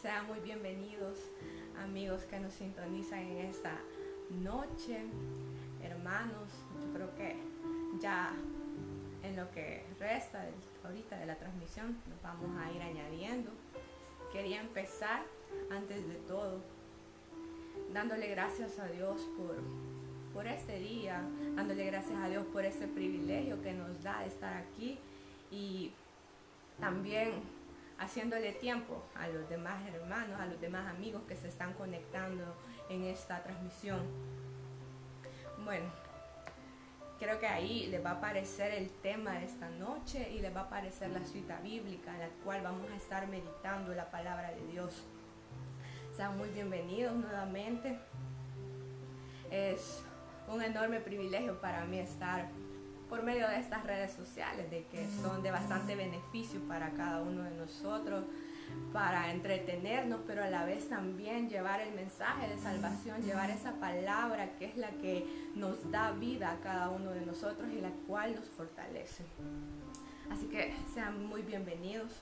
Sean muy bienvenidos, amigos que nos sintonizan en esta noche. Hermanos, yo creo que ya en lo que resta ahorita de la transmisión nos vamos a ir añadiendo. Quería empezar, antes de todo, dándole gracias a Dios por este día, dándole gracias a Dios por ese privilegio que nos da de estar aquí y también haciéndole tiempo a los demás hermanos, a los demás amigos que se están conectando en esta transmisión. Bueno, creo que ahí les va a aparecer el tema de esta noche y les va a aparecer la cita bíblica en la cual vamos a estar meditando la palabra de Dios. Sean muy bienvenidos nuevamente. Es un enorme privilegio para mí estar por medio de estas redes sociales, de que son de bastante beneficio para cada uno de nosotros, para entretenernos, pero a la vez también llevar el mensaje de salvación, llevar esa palabra que es la que nos da vida a cada uno de nosotros y la cual nos fortalece. Así que sean muy bienvenidos.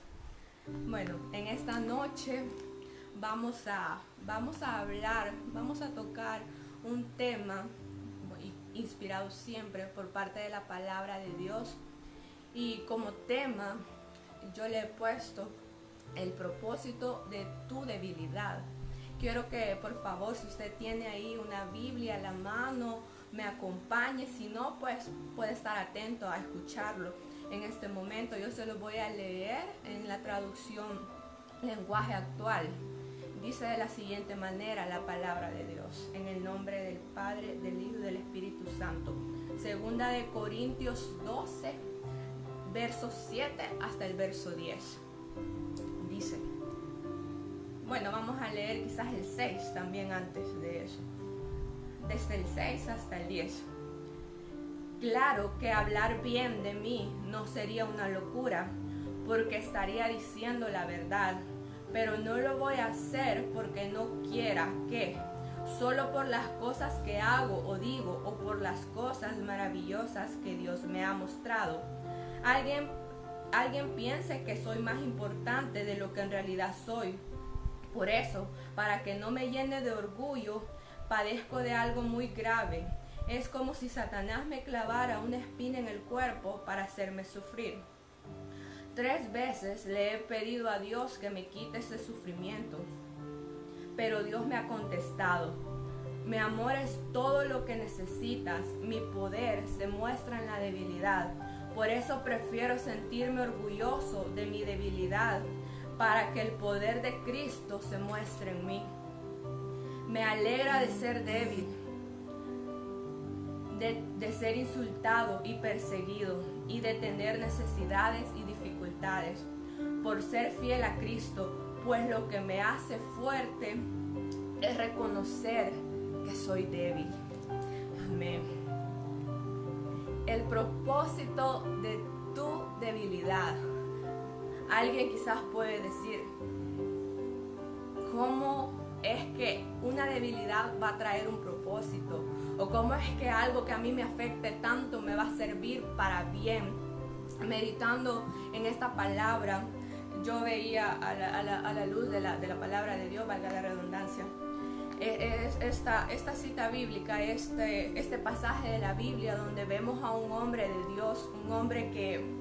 Bueno, en esta noche vamos a hablar, vamos a tocar un tema inspirado siempre por parte de la palabra de Dios, y como tema yo le he puesto el propósito de tu debilidad. Quiero que por favor, si usted tiene ahí una Biblia a la mano, me acompañe. Si no, pues puede estar atento a escucharlo. En este momento yo se lo voy a leer en la traducción lenguaje actual. Dice de la siguiente manera la palabra de Dios, en el nombre del Padre, del Hijo y del Espíritu Santo. Segunda de Corintios 12, verso 7 hasta el verso 10. Dice, bueno, vamos a leer quizás el 6 también antes de eso. Desde el 6 hasta el 10. Claro que hablar bien de mí no sería una locura, porque estaría diciendo la verdad. Pero no lo voy a hacer porque no quiera que, solo por las cosas que hago o digo, o por las cosas maravillosas que Dios me ha mostrado, alguien piense que soy más importante de lo que en realidad soy. Por eso, para que no me llene de orgullo, padezco de algo muy grave. Es como si Satanás me clavara una espina en el cuerpo para hacerme sufrir. 3 veces le he pedido a Dios que me quite ese sufrimiento, pero Dios me ha contestado: mi amor es todo lo que necesitas, mi poder se muestra en la debilidad. Por eso prefiero sentirme orgulloso de mi debilidad, para que el poder de Cristo se muestre en mí. Me alegra de ser débil, de ser insultado y perseguido, y de tener necesidades y dificultades, por ser fiel a Cristo, pues lo que me hace fuerte es reconocer que soy débil. Amén. El propósito de tu debilidad. Alguien quizás puede decir, ¿cómo es que una debilidad va a traer un propósito? ¿O cómo es que algo que a mí me afecte tanto me va a servir para bien? Meditando en esta palabra, yo veía a la luz de la palabra de Dios, valga la redundancia, esta cita bíblica, este pasaje de la Biblia donde vemos a un hombre de Dios, un hombre que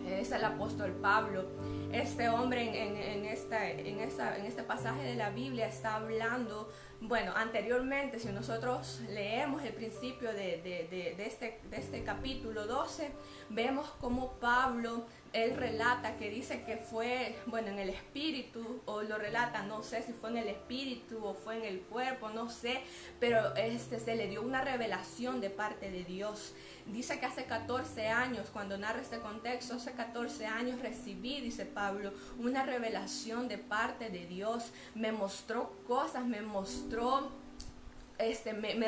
es el apóstol Pablo. Este hombre en este pasaje de la Biblia está hablando, bueno, anteriormente, si nosotros leemos el principio de este capítulo 12, vemos cómo Pablo, él relata que dice que fue, bueno, en el espíritu, o lo relata, no sé si fue en el espíritu o fue en el cuerpo, no sé, pero se le dio una revelación de parte de Dios. Dice que hace 14 años, cuando narra este contexto, hace 14 años recibí, dice Pablo, una revelación de parte de Dios. Me mostró cosas, me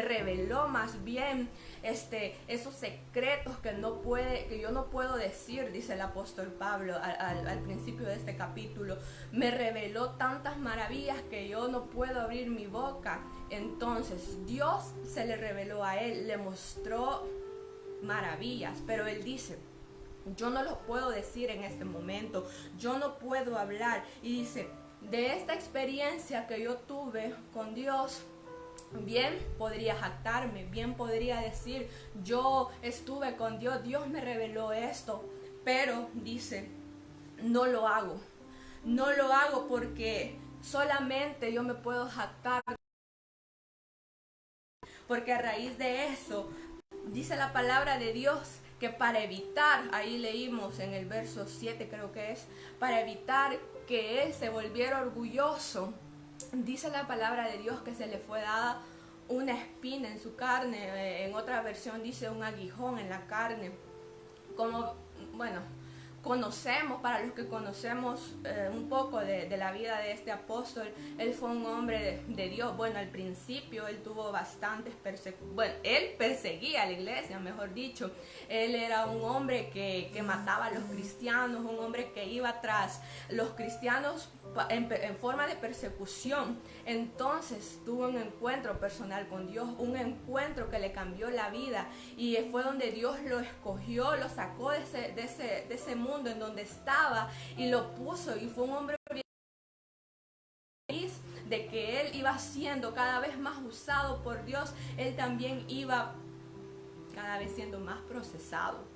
reveló más bien esos secretos que yo no puedo decir, dice el apóstol Pablo al principio de este capítulo. Me reveló tantas maravillas que yo no puedo abrir mi boca. Entonces Dios se le reveló a él, le mostró maravillas, pero él dice, yo no lo puedo decir en este momento, yo no puedo hablar. Y dice, de esta experiencia que yo tuve con Dios, bien podría jactarme, bien podría decir, yo estuve con Dios, Dios me reveló esto, pero dice, no lo hago. No lo hago porque solamente yo me puedo jactar, porque a raíz de eso, dice la palabra de Dios, que para evitar, ahí leímos en el verso 7 creo que es, para evitar que él se volviera orgulloso, dice la palabra de Dios que se le fue dada una espina en su carne, en otra versión dice un aguijón en la carne, como, bueno, conocemos, para los que conocemos un poco de la vida de este apóstol, él fue un hombre de Dios. Bueno, al principio él tuvo bastantes persecuciones, bueno, él perseguía a la iglesia, mejor dicho. Él era un hombre que mataba a los cristianos, un hombre que iba tras los cristianos en forma de persecución. Entonces tuvo un encuentro personal con Dios, un encuentro que le cambió la vida, y fue donde Dios lo escogió, lo sacó de ese mundo en donde estaba y lo puso, y fue un hombre feliz de que él iba siendo cada vez más usado por Dios. Él también iba cada vez siendo más procesado.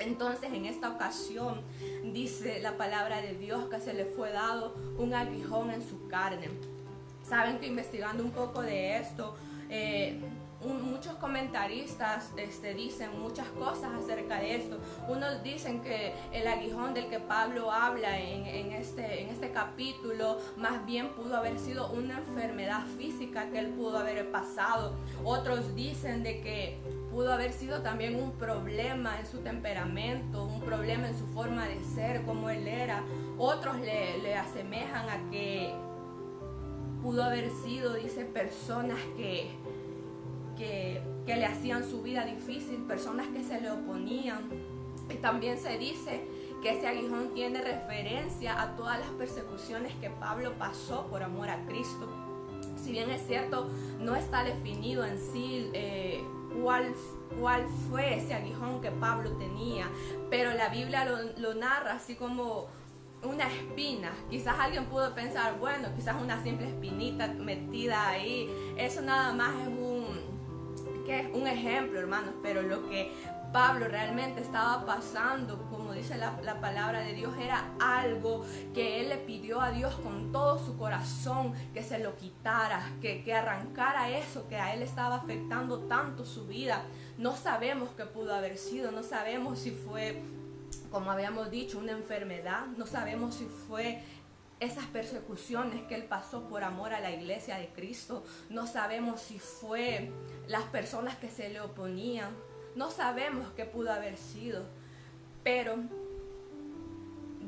Entonces en esta ocasión dice la palabra de Dios que se le fue dado un aguijón en su carne. Saben que investigando un poco de esto, muchos comentaristas dicen muchas cosas acerca de esto. Unos dicen que el aguijón del que Pablo habla en este capítulo más bien pudo haber sido una enfermedad física que él pudo haber pasado. Otros dicen de que pudo haber sido también un problema en su temperamento, un problema en su forma de ser, como él era. Otros le asemejan a que pudo haber sido, dice, personas que le hacían su vida difícil, personas que se le oponían. Y también se dice que ese aguijón tiene referencia a todas las persecuciones que Pablo pasó por amor a Cristo. Si bien es cierto, no está definido en sí cuál fue ese aguijón que Pablo tenía, pero la Biblia lo narra así como una espina. Quizás alguien pudo pensar, bueno, quizás una simple espinita metida ahí, eso nada más es un ejemplo, hermanos, pero lo que Pablo realmente estaba pasando, como dice la palabra de Dios, era algo que él le pidió a Dios con todo su corazón, que se lo quitara, que arrancara eso que a él estaba afectando tanto su vida. No sabemos qué pudo haber sido, no sabemos si fue, como habíamos dicho, una enfermedad, no sabemos si fue esas persecuciones que él pasó por amor a la iglesia de Cristo, no sabemos si fue las personas que se le oponían, no sabemos qué pudo haber sido, pero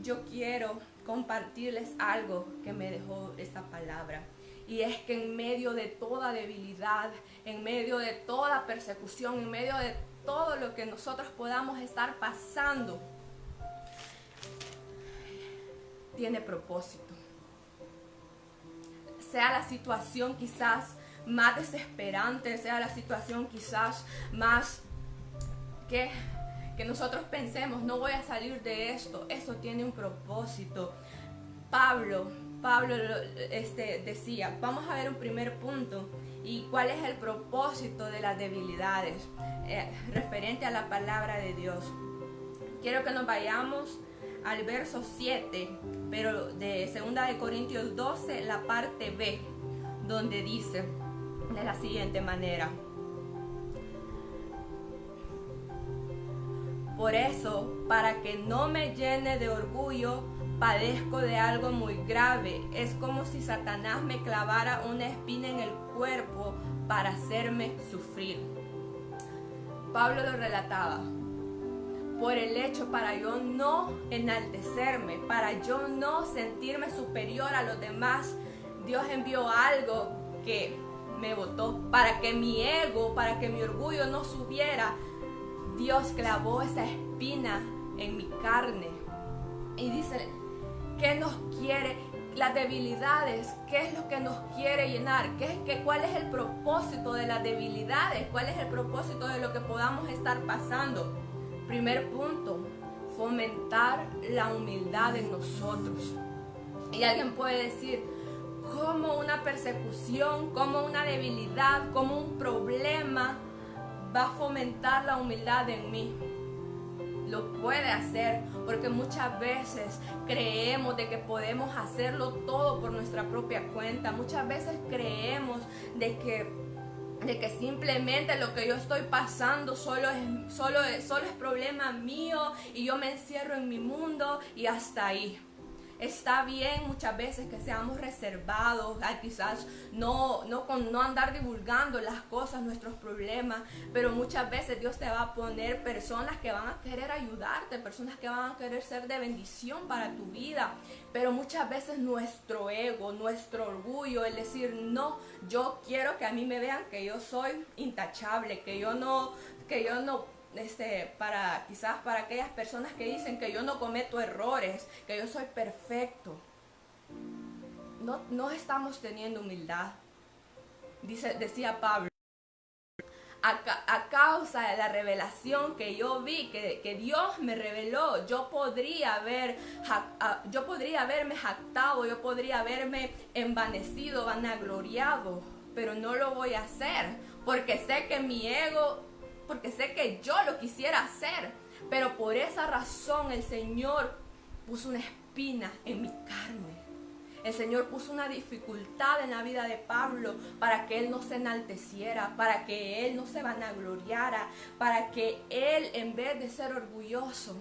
yo quiero compartirles algo que me dejó esta palabra, y es que en medio de toda debilidad, en medio de toda persecución, en medio de todo lo que nosotros podamos estar pasando, tiene propósito. Sea la situación quizás más desesperante, sea la situación quizás más que nosotros pensemos, no voy a salir de esto, eso tiene un propósito. Pablo decía, vamos a ver un primer punto, y cuál es el propósito de las debilidades, referente a la palabra de Dios. Quiero que nos vayamos al verso 7, pero de 2 de Corintios 12, la parte B, donde dice de la siguiente manera: por eso, para que no me llene de orgullo, padezco de algo muy grave. Es como si Satanás me clavara una espina en el cuerpo para hacerme sufrir. Pablo lo relataba. Por el hecho, para yo no enaltecerme, para yo no sentirme superior a los demás, Dios envió algo que me botó, para que mi ego, para que mi orgullo no subiera. Dios clavó esa espina en mi carne. Y dice, ¿qué nos quiere? Las debilidades, ¿qué es lo que nos quiere llenar? ¿Cuál es el propósito de las debilidades? ¿Cuál es el propósito de lo que podamos estar pasando? Primer punto, fomentar la humildad en nosotros. Y alguien puede decir, ¿cómo una persecución, cómo una debilidad, cómo un problema va a fomentar la humildad en mí? Lo puede hacer, porque muchas veces creemos de que podemos hacerlo todo por nuestra propia cuenta. Muchas veces creemos de que simplemente lo que yo estoy pasando solo es problema mío y yo me encierro en mi mundo y hasta ahí. Está bien muchas veces que seamos reservados, quizás no andar divulgando las cosas, nuestros problemas, pero muchas veces Dios te va a poner personas que van a querer ayudarte, personas que van a querer ser de bendición para tu vida, pero muchas veces nuestro ego, nuestro orgullo, el decir, no, yo quiero que a mí me vean que yo soy intachable, que yo no quizás para aquellas personas que dicen que yo no cometo errores, que yo soy perfecto. No estamos teniendo humildad. Decía Pablo, a causa de la revelación que yo vi, que Dios me reveló, yo podría haberme jactado, yo podría haberme envanecido, vanagloriado, pero no lo voy a hacer, porque sé que mi ego, porque sé que yo lo quisiera hacer, pero por esa razón el Señor puso una espina en mi carne. El Señor puso una dificultad en la vida de Pablo para que él no se enalteciera, para que él no se vanagloriara, para que él, en vez de ser orgulloso,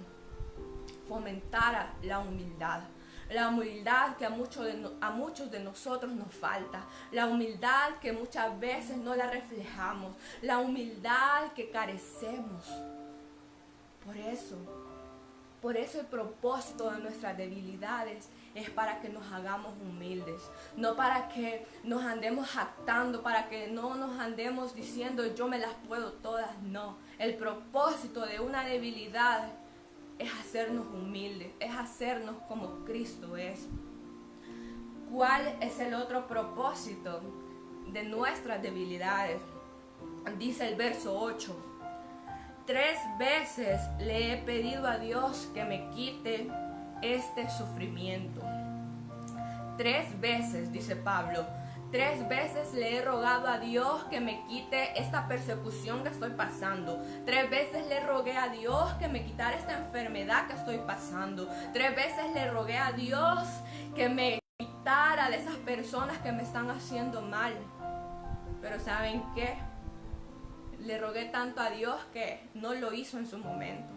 fomentara la humildad. La humildad que a muchos de nosotros nos falta. La humildad que muchas veces no la reflejamos. La humildad que carecemos. Por eso el propósito de nuestras debilidades es para que nos hagamos humildes. No para que nos andemos jactando, para que no nos andemos diciendo yo me las puedo todas. No, el propósito de una debilidad es hacernos humildes, es hacernos como Cristo es. ¿Cuál es el otro propósito de nuestras debilidades? Dice el verso 8. 3 veces le he pedido a Dios que me quite este sufrimiento. 3 veces, dice Pablo, 3 veces le he rogado a Dios que me quite esta persecución que estoy pasando. 3 veces le rogué a Dios que me quitara esta enfermedad que estoy pasando. 3 veces le rogué a Dios que me quitara de esas personas que me están haciendo mal. Pero ¿saben qué? Le rogué tanto a Dios que no lo hizo en su momento.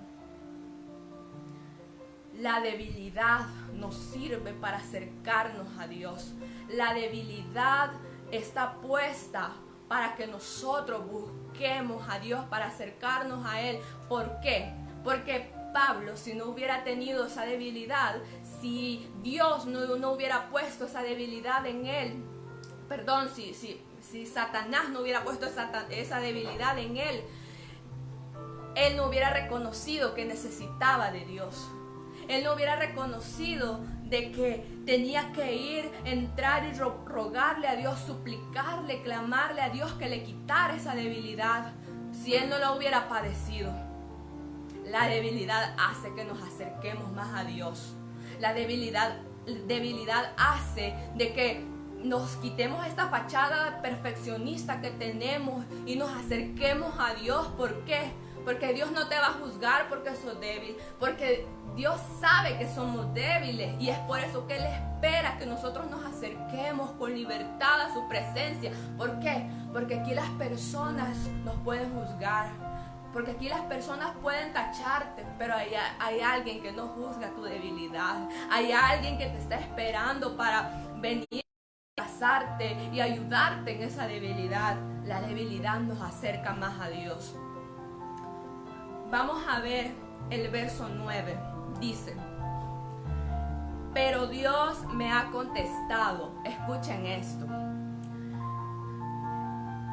La debilidad nos sirve para acercarnos a Dios. La debilidad está puesta para que nosotros busquemos a Dios, para acercarnos a Él. ¿Por qué? Porque Pablo, si no hubiera tenido esa debilidad, si Dios no hubiera puesto esa debilidad en él, perdón, si Satanás no hubiera puesto esa debilidad en él, él no hubiera reconocido que necesitaba de Dios. Él no hubiera reconocido de que tenía que ir, entrar y rogarle a Dios, suplicarle, clamarle a Dios que le quitara esa debilidad, si él no la hubiera padecido. La debilidad hace que nos acerquemos más a Dios. La debilidad hace de que nos quitemos esta fachada perfeccionista que tenemos y nos acerquemos a Dios. ¿Por qué? Porque Dios no te va a juzgar porque sos débil, porque Dios sabe que somos débiles y es por eso que Él espera que nosotros nos acerquemos con libertad a su presencia. ¿Por qué? Porque aquí las personas nos pueden juzgar, porque aquí las personas pueden tacharte, pero hay alguien que no juzga tu debilidad. Hay alguien que te está esperando para venir a abrazarte y ayudarte en esa debilidad. La debilidad nos acerca más a Dios. Vamos a ver el verso 9. Dice: pero Dios me ha contestado. Escuchen esto.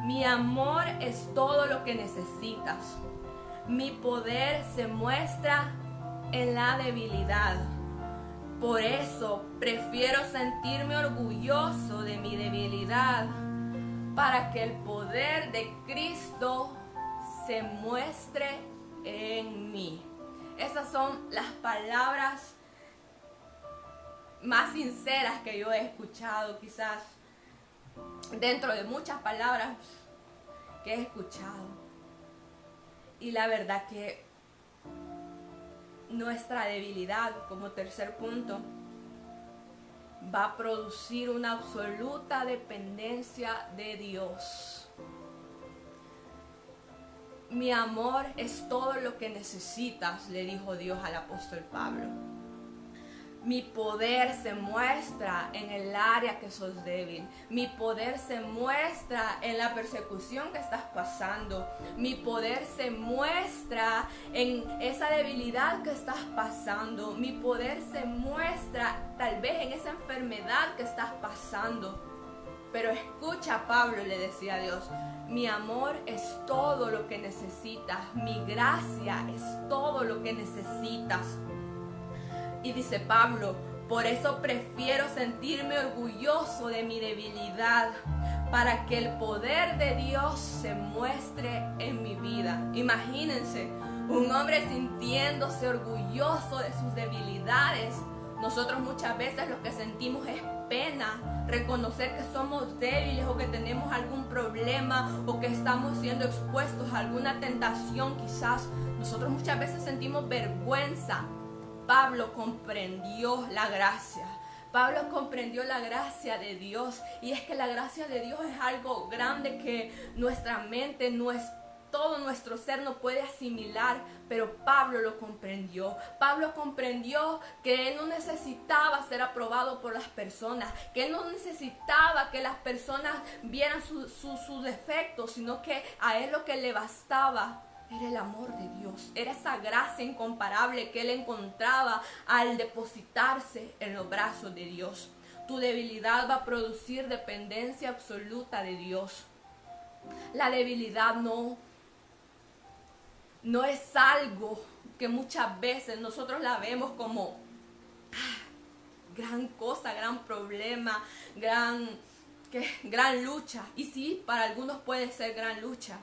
Mi amor es todo lo que necesitas. Mi poder se muestra en la debilidad. Por eso prefiero sentirme orgulloso de mi debilidad, para que el poder de Cristo se muestre en mí. Esas son las palabras más sinceras que yo he escuchado, quizás dentro de muchas palabras que he escuchado. Y la verdad que nuestra debilidad, como tercer punto, va a producir una absoluta dependencia de Dios. Mi amor es todo lo que necesitas, le dijo Dios al apóstol Pablo. Mi poder se muestra en el área que sos débil. Mi poder se muestra en la persecución que estás pasando. Mi poder se muestra en esa debilidad que estás pasando. Mi poder se muestra tal vez en esa enfermedad que estás pasando. Pero escucha, Pablo le decía a Dios, mi amor es todo lo que necesitas. Mi gracia es todo lo que necesitas. Y dice Pablo, por eso prefiero sentirme orgulloso de mi debilidad, para que el poder de Dios se muestre en mi vida. Imagínense, un hombre sintiéndose orgulloso de sus debilidades. Nosotros muchas veces lo que sentimos es pena, reconocer que somos débiles o que tenemos algún problema o que estamos siendo expuestos a alguna tentación quizás. Nosotros muchas veces sentimos vergüenza. Pablo comprendió la gracia. Pablo comprendió la gracia de Dios. Y es que la gracia de Dios es algo grande que nuestra mente, todo nuestro ser no puede asimilar. Pero Pablo lo comprendió. Pablo comprendió que él no necesitaba ser aprobado por las personas. Que él no necesitaba que las personas vieran sus defectos. Sino que a él lo que le bastaba era el amor de Dios, era esa gracia incomparable que él encontraba al depositarse en los brazos de Dios. Tu debilidad va a producir dependencia absoluta de Dios. La debilidad no es algo que muchas veces nosotros la vemos como gran cosa, gran problema, gran lucha. Y sí, para algunos puede ser gran lucha.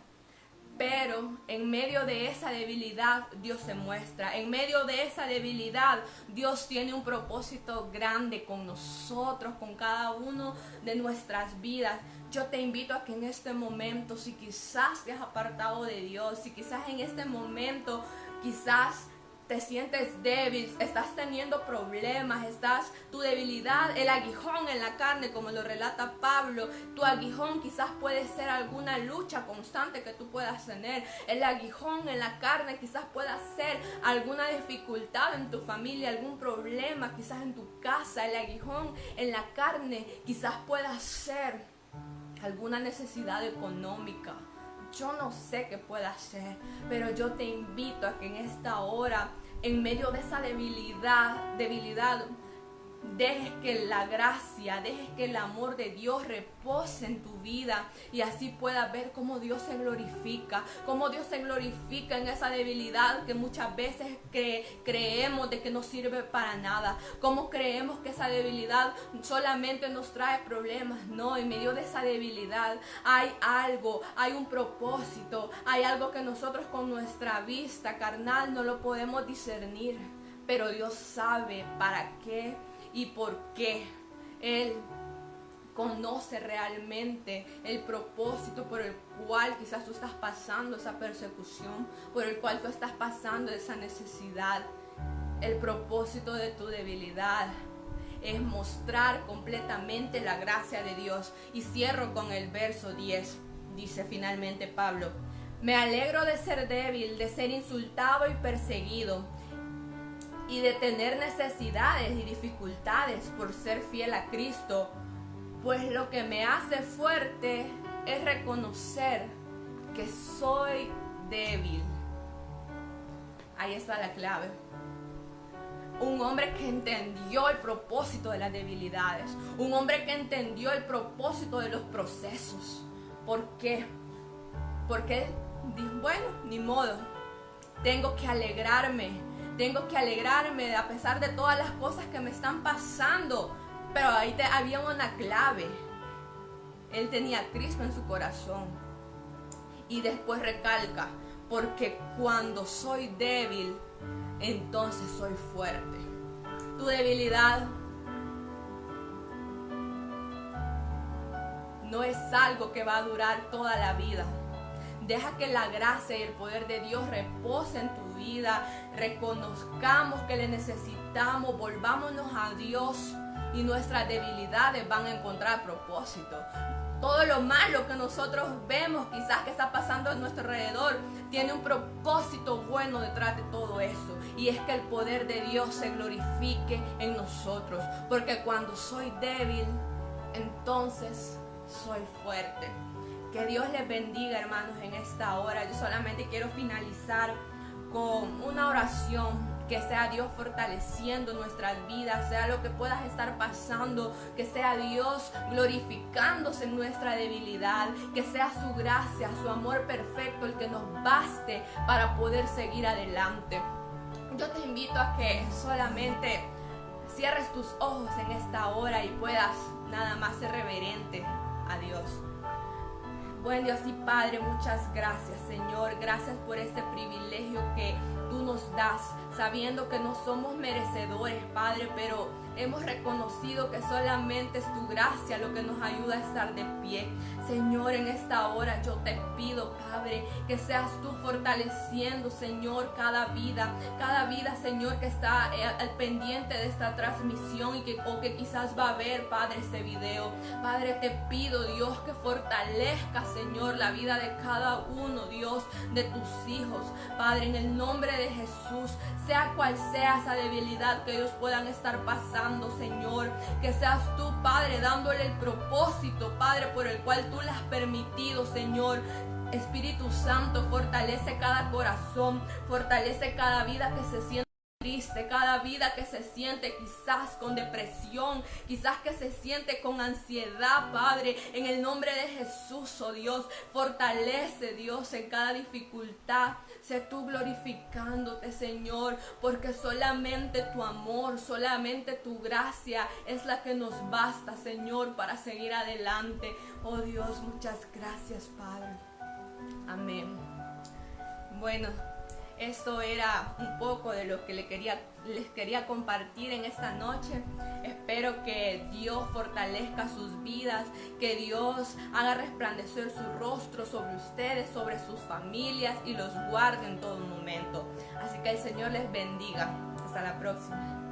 Pero en medio de esa debilidad Dios se muestra. En medio de esa debilidad Dios tiene un propósito grande con nosotros, con cada uno de nuestras vidas. Yo te invito a que en este momento, si quizás te has apartado de Dios, si quizás en este momento quizás te sientes débil, estás teniendo problemas, tu debilidad, el aguijón en la carne, como lo relata Pablo, tu aguijón quizás puede ser alguna lucha constante que tú puedas tener. El aguijón en la carne quizás pueda ser alguna dificultad en tu familia, algún problema quizás en tu casa. El aguijón en la carne quizás pueda ser alguna necesidad económica. Yo no sé qué pueda ser, pero yo te invito a que en esta hora, en medio de esa debilidad, dejes que la gracia, dejes que el amor de Dios repose en tu vida y así puedas ver cómo Dios se glorifica, en esa debilidad que muchas veces creemos de que no sirve para nada, cómo creemos que esa debilidad solamente nos trae problemas. No, en medio de esa debilidad hay algo, hay un propósito, hay algo que nosotros con nuestra vista carnal no lo podemos discernir, pero Dios sabe para qué y por qué. Él conoce realmente el propósito por el cual quizás tú estás pasando esa persecución, por el cual tú estás pasando esa necesidad. El propósito de tu debilidad es mostrar completamente la gracia de Dios. Y cierro con el verso 10. Dice finalmente Pablo: me alegro de ser débil, de ser insultado y perseguido, y de tener necesidades y dificultades por ser fiel a Cristo, pues lo que me hace fuerte es reconocer que soy débil. Ahí está la clave. Un hombre que entendió el propósito de las debilidades, un hombre que entendió el propósito de los procesos. ¿Por qué? Porque dijo, bueno, ni modo, tengo que alegrarme a pesar de todas las cosas que me están pasando. Pero ahí había una clave. Él tenía a Cristo en su corazón. Y después recalca: porque cuando soy débil, entonces soy fuerte. Tu debilidad no es algo que va a durar toda la vida. Deja que la gracia y el poder de Dios repose en tu vida. Reconozcamos que le necesitamos, volvámonos a Dios y nuestras debilidades van a encontrar propósito. Todo lo malo que nosotros vemos, quizás que está pasando a nuestro alrededor, tiene un propósito bueno detrás de todo eso. Y es que el poder de Dios se glorifique en nosotros. Porque cuando soy débil, entonces soy fuerte. Que Dios les bendiga, hermanos, en esta hora. Yo solamente quiero finalizar con una oración. Que sea Dios fortaleciendo nuestras vidas, sea lo que puedas estar pasando, que sea Dios glorificándose en nuestra debilidad, que sea su gracia, su amor perfecto el que nos baste para poder seguir adelante. Yo te invito a que solamente cierres tus ojos en esta hora y puedas nada más ser reverente a Dios. Buen Dios y Padre, muchas gracias, Señor. Gracias por este privilegio que tú nos das, sabiendo que no somos merecedores, Padre, pero hemos reconocido que solamente es tu gracia lo que nos ayuda a estar de pie. Señor, en esta hora yo te pido, Padre, que seas tú fortaleciendo, Señor, cada vida, Señor, que está al pendiente de esta transmisión y que quizás va a ver, Padre, este video. Padre, te pido, Dios, que fortalezca, Señor, la vida de cada uno, Dios, de tus hijos. Padre, en el nombre de Jesús, sea cual sea esa debilidad que ellos puedan estar pasando, Señor, que seas tú, Padre, dándole el propósito, Padre, por el cual tú le has permitido, Señor. Espíritu Santo, fortalece cada corazón, fortalece cada vida que se siente triste, cada vida que se siente quizás con depresión, quizás que se siente con ansiedad, Padre, en el nombre de Jesús, oh Dios, fortalece, Dios, en cada dificultad. Sé tú glorificándote, Señor, porque solamente tu amor, solamente tu gracia es la que nos basta, Señor, para seguir adelante. Oh Dios, muchas gracias, Padre. Amén. Bueno, esto era un poco de lo que les quería compartir en esta noche. Espero que Dios fortalezca sus vidas, que Dios haga resplandecer su rostro sobre ustedes, sobre sus familias y los guarde en todo momento. Así que el Señor les bendiga. Hasta la próxima.